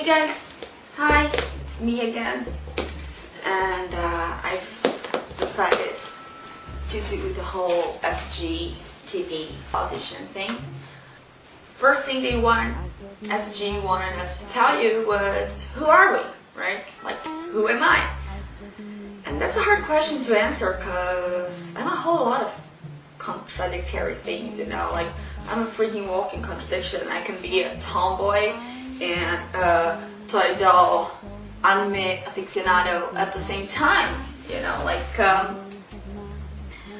Hey guys, hi, it's me again, and I've decided to do the whole SGTV audition thing. First thing SG wanted us to tell you was, who are we, right? Like, who am I? And that's a hard question to answer because I'm a whole lot of contradictory things, you know, like I'm a freaking walking contradiction. I can be a tomboy and a toy doll anime aficionado at the same time, you know, like I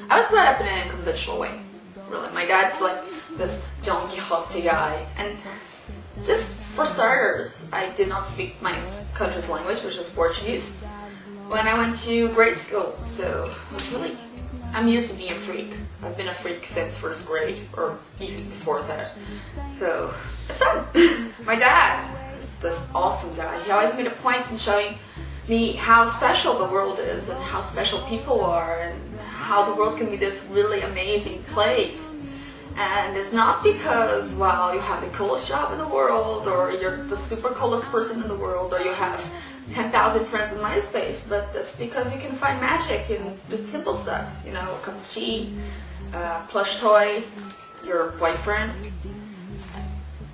was brought up in an unconventional way, really. My dad's like this Don Quixote guy, and just for starters, I did not speak my country's language, which is Portuguese, when I went to grade school, so it was really, I'm used to being a freak. I've been a freak since first grade, or even before that, so it's fun. My dad is this awesome guy. He always made a point in showing me how special the world is and how special people are and how the world can be this really amazing place. And it's not because, well, you have the coolest job in the world, or you're the super coolest person in the world, or you have 10,000 friends in MySpace, but that's because you can find magic in the simple stuff, you know, a cup of tea, plush toy, your boyfriend.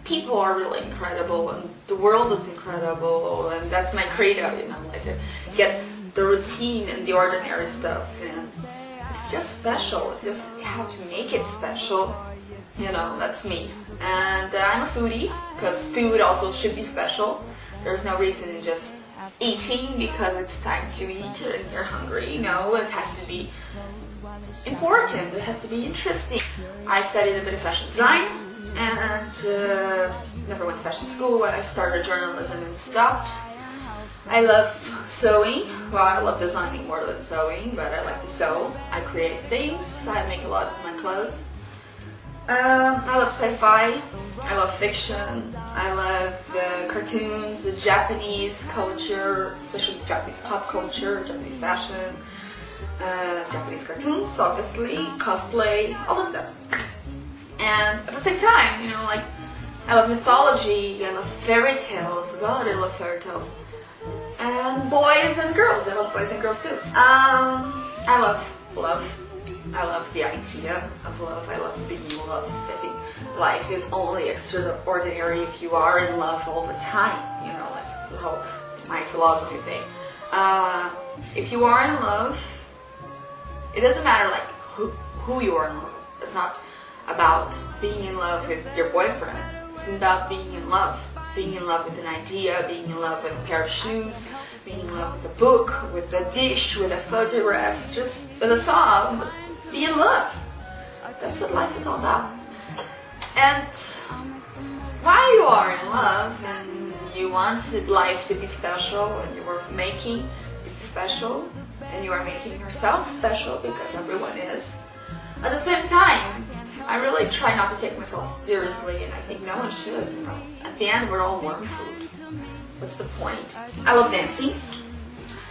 People are really incredible, and the world is incredible, and that's my credo, you know, like get the routine and the ordinary stuff, and it's just special. It's just how to make it special, you know, that's me. And I'm a foodie, because food also should be special. There's no reason in just eating because it's time to eat and you're hungry. No, it has to be important, it has to be interesting. I studied a bit of fashion design and never went to fashion school. I started journalism and stopped. I love sewing. Well, I love designing more than sewing, but I like to sew. I create things. I make a lot of my clothes. I love sci-fi. I love fiction. I love cartoons, the Japanese culture, especially Japanese pop culture, Japanese fashion, Japanese cartoons, obviously, cosplay, all this stuff. And at the same time, you know, like, I love mythology, I love fairy tales. God, I love fairy tales. And boys and girls. I love boys and girls too. I love love. I love the idea of love. I love being in love. I think life is only extraordinary if you are in love all the time. You know, like it's the whole my philosophy thing. If you are in love, it doesn't matter like who you are in love with. It's not about being in love with your boyfriend. It's about being in love. Being in love with an idea, being in love with a pair of shoes, being in love with a book, with a dish, with a photograph, just with a song. Be in love. That's what life is all about. And while you are in love and you wanted life to be special and you were making it special and you are making yourself special because everyone is, at the same time, I really try not to take myself seriously, and I think no one should, you know. At the end, we're all worm food. What's the point? I love dancing,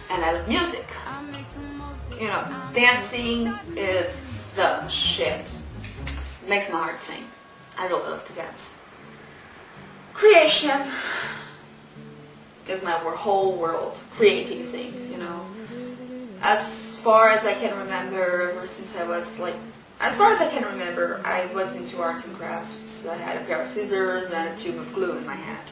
and I love music. You know, dancing is the shit. It makes my heart sing. I really love to dance. Creation is my whole world. Creating things, you know. As far as I can remember, ever since I was like, as far as I can remember, I was into arts and crafts. I had a pair of scissors and a tube of glue in my hand.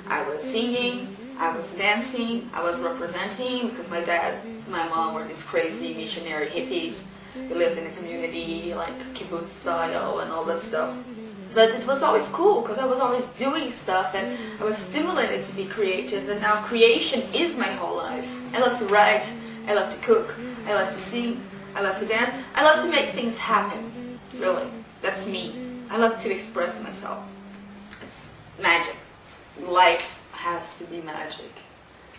I was singing, I was dancing, I was representing, because my dad and my mom were these crazy missionary hippies. We lived in a community like kibbutz style and all that stuff. But it was always cool because I was always doing stuff and I was stimulated to be creative, and now creation is my whole life. I love to write, I love to cook, I love to sing, I love to dance. I love to make things happen. Really. That's me. I love to express myself. It's magic. Life has to be magic.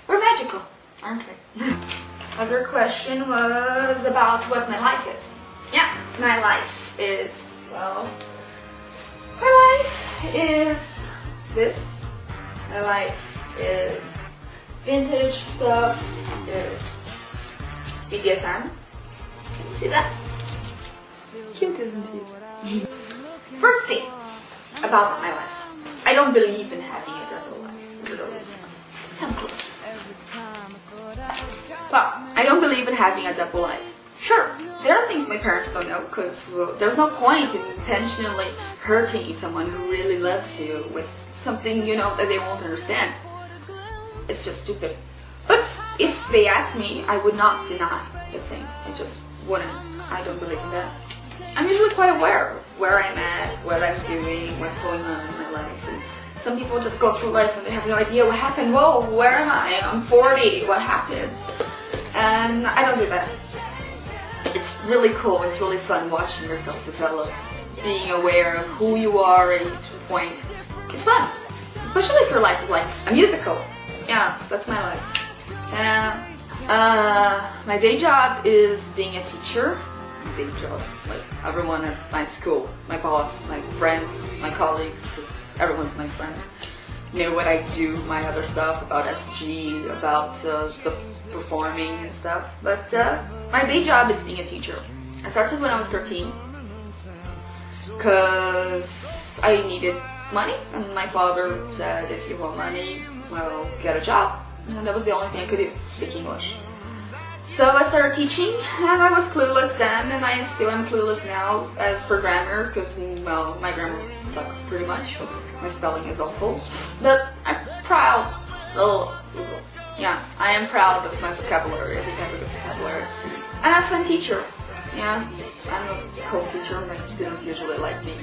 We're magical, aren't we? Other question was about what my life is. Yeah, my life is, well, my life is this. My life is vintage stuff. Is BDSM. See that? Cute, isn't he? First thing about my life. I don't believe in having a double life, really. Well, I don't believe in having a double life. Sure, there are things my parents don't know, because there's no point in intentionally hurting someone who really loves you with something, you know, that they won't understand. It's just stupid. But if they ask me, I would not deny the things. I just wouldn't. I don't believe in that. I'm usually quite aware of where I'm at, what I'm doing, what's going on in my life. And some people just go through life and they have no idea what happened. Whoa, where am I? I'm 40. What happened? And I don't do that. It's really cool. It's really fun watching yourself develop, being aware of who you are at each point. It's fun, especially if your life is like a musical. Yeah, that's my life. And my day job is being a teacher. My day job, like everyone at my school, my boss, my friends, my colleagues, everyone's my friend. Know what I do, my other stuff about SG, about the performing and stuff. But my day job is being a teacher. I started when I was 13 because I needed money, and my father said, if you want money, well, get a job. And that was the only thing I could do, speak English. So I started teaching, and I was clueless then, and I still am clueless now as for grammar, because, well, my grammar sucks pretty much. My spelling is awful. But I'm proud. Yeah, I am proud of my vocabulary. I think I have a good vocabulary. And I'm a fun teacher. Yeah, I'm a cool teacher. My students usually like me.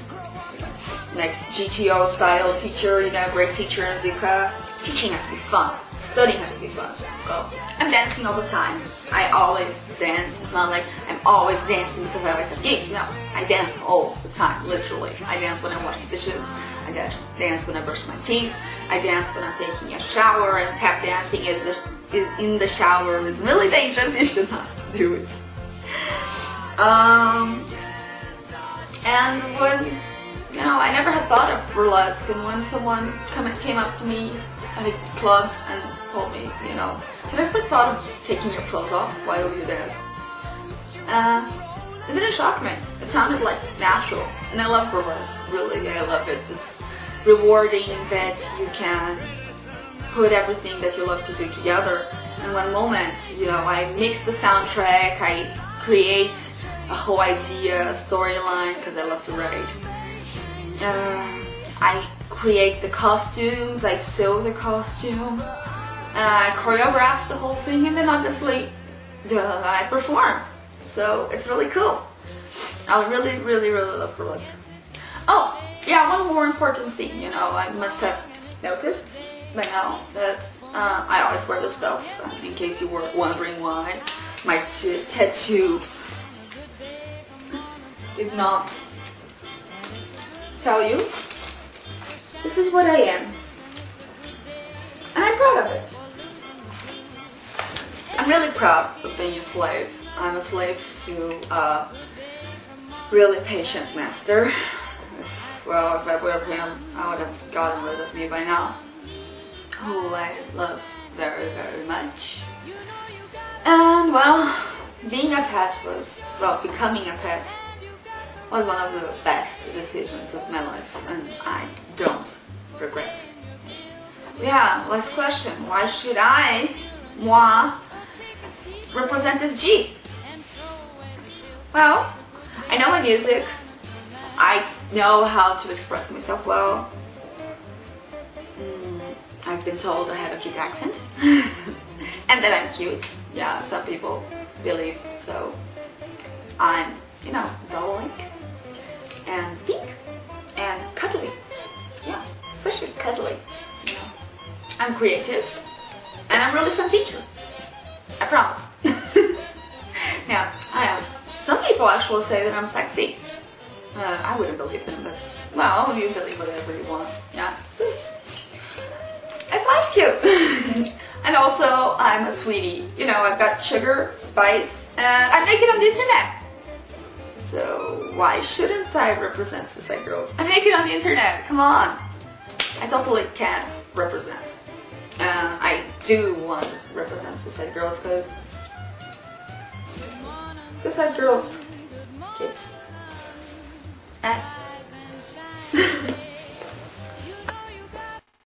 Like GTO style teacher, you know, great teacher in Zika. Teaching has to be fun. Studying has to be fun. Well, I'm dancing all the time. I always dance. It's not like I'm always dancing because I always have gigs. No, I dance all the time, literally. I dance when I wash dishes. I dance when I brush my teeth. I dance when I'm taking a shower, and tap dancing is in the shower is really dangerous. You should not do it. And when, you know, I never had thought of burlesque, and when someone came up to me at a club and told me, you know, have you ever thought of taking your clothes off while you dance? It didn't shock me. It sounded like natural, and I love burlesque. Really, I love it. It's rewarding that you can put everything that you love to do together in one moment. You know, I mix the soundtrack, I create a whole idea, a storyline, because I love to write. I create the costumes, I sew the costume, I choreograph the whole thing, and then obviously I perform. So it's really cool. I really, really, really love burlesque. Oh, yeah, one more important thing, you know, I must have noticed by now that I always wear this stuff, in case you were wondering why. My tattoo did not tell you. This is what I am, and I'm proud of it. I'm really proud of being a slave. I'm a slave to a really patient master. Well, if I were him, I would have gotten rid of me by now. Who I love very, very much. And well, being a pet was, well, becoming a pet was one of the best decisions of my life, and I don't regret. Yeah, last question. Why should moi, represent SG? Well, I know my music. I know how to express myself well. I've been told I have a cute accent. And that I'm cute. Yeah, some people believe so. I'm, you know, doll-like and pink and cuddly. Yeah, especially cuddly. You know, I'm creative and I'm a really fun teacher. I promise. Yeah, I am. Some people actually say that I'm sexy. I wouldn't believe them, but well, you believe whatever you want. Yeah, please. I'd like to. And also, I'm a sweetie. You know, I've got sugar, spice, and I'm naked on the internet. So why shouldn't I represent Suicide Girls? I'm naked on the internet. Come on. I totally can represent. I do want to represent Suicide Girls because Suicide Girls kids. S.